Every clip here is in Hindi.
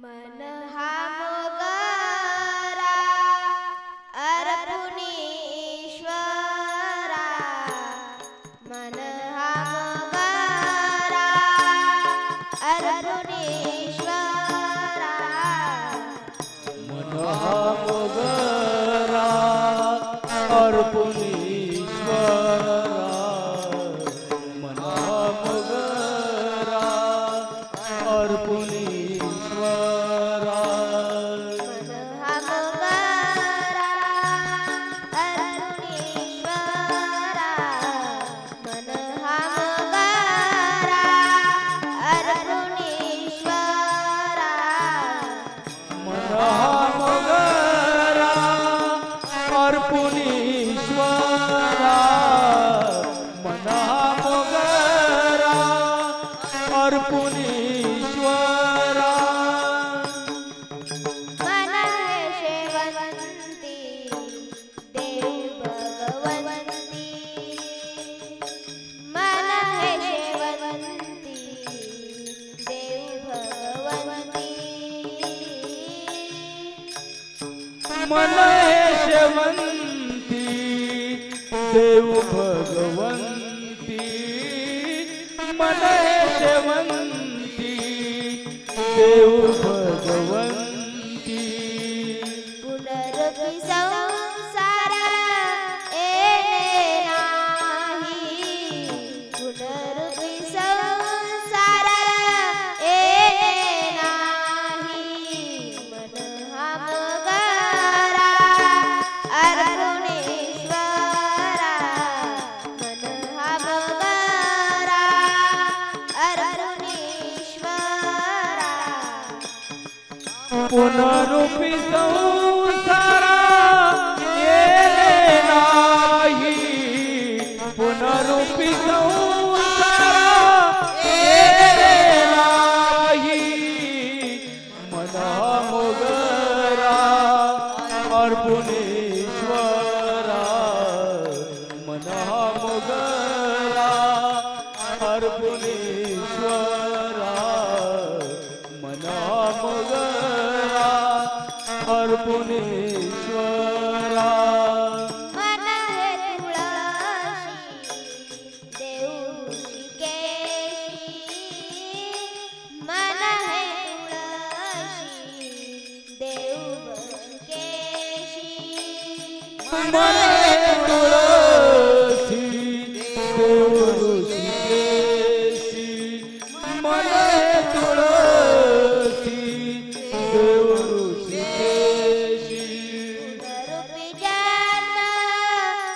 मन हा मोगरा अर्पुनीश्वरा मन हा मोगरा अर्पुनीश्वरा मन हा मोगरा अर्पुनीश्वरा मन हा मोगरा अर्पुनीश्वरा मन हा मोगरा अर्पुनीश्वरा मन हा मोगरा अर्पुनीश्वरा मन हा मोगरा अर्पुनीश्वरा मन हा मोगरा अर्पुनीश्वरा मन है शेवंती देव भगवंती मन है शेवंती देव भगवंती मन है शेवंती देव भगवंती मन है शेवंती देव भगवंती पुनरुक्ति संसार येणे नाही पुनरुक्ति संसार येणे नाही मन हा मोगरा अर्पुनीश्वरा मन हा मोगरा अर्पुनीश्वरा पुनरुपी संसारा येणे नाही पुनरुपी संसारा येणे नाही मन हा मोगरा अर्पुनीश्वरा मन हा मोगरा अर्पुनीश्वरा मन हा मोगरा अर्पुनीश्वरा मन है तुळशी देऊची केशी मन है तुळशी देऊची केशी मन है तुळसी देव ऋषिकेशी मन है तुळसी देव ऋषिकेशी पुनरुपी जन्म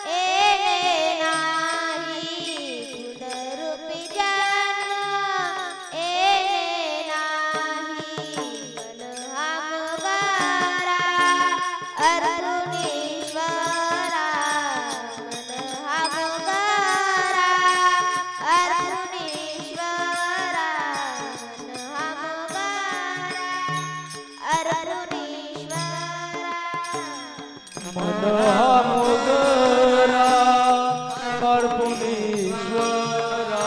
येणे नाही पुनरुपी जन्म येणे नाही मन हा मोगरा अर्पुनीश्वरा मन हा मोगरा अर्पुनीश्वरा मन हा मोगरा अर्पुनीश्वरा मन हा मोगरा अर्पुनीश्वरा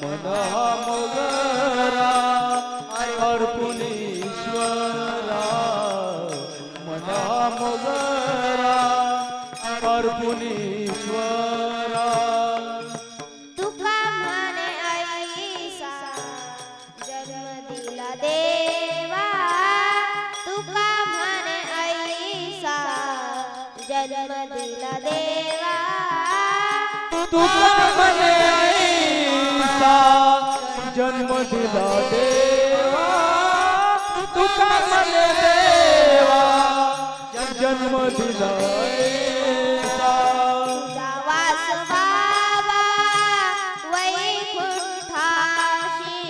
मन हा मोगरा अर्पुनीश्वरा मन हा मोगरा अर्पुनीश्वरा तुका म्हणे ऐसा जन्म दिला देवा तुका म्हणे ऐसा जन्म दिला देवा तुका म्हणे ऐसा जन्म दिला देवा तुका म्हणे देवा जन्म दिला ऐसा तुझा वास व्हावा वैकुंठाशी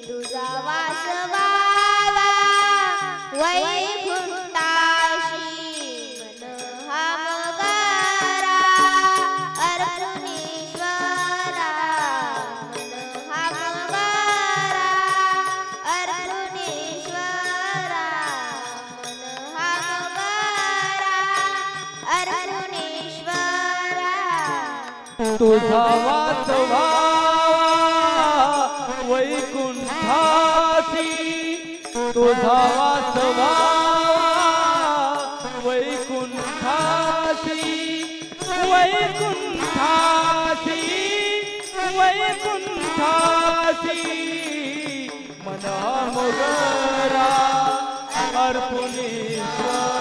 तुझा वास व्हावा वैकुंठाशी मन हा मोगरा अर्पुनीश्वरा मन हा मोगरा अर्पुनीश्वरा मन हा मोगरा अर्पुनीश्वरा तुझा वास व्हावा वैकुंठासी तुझा वास व्हावा वैकुंठासी वैकुंठासी वैकुंठासी मन मोगरा अर्पुनीश्वर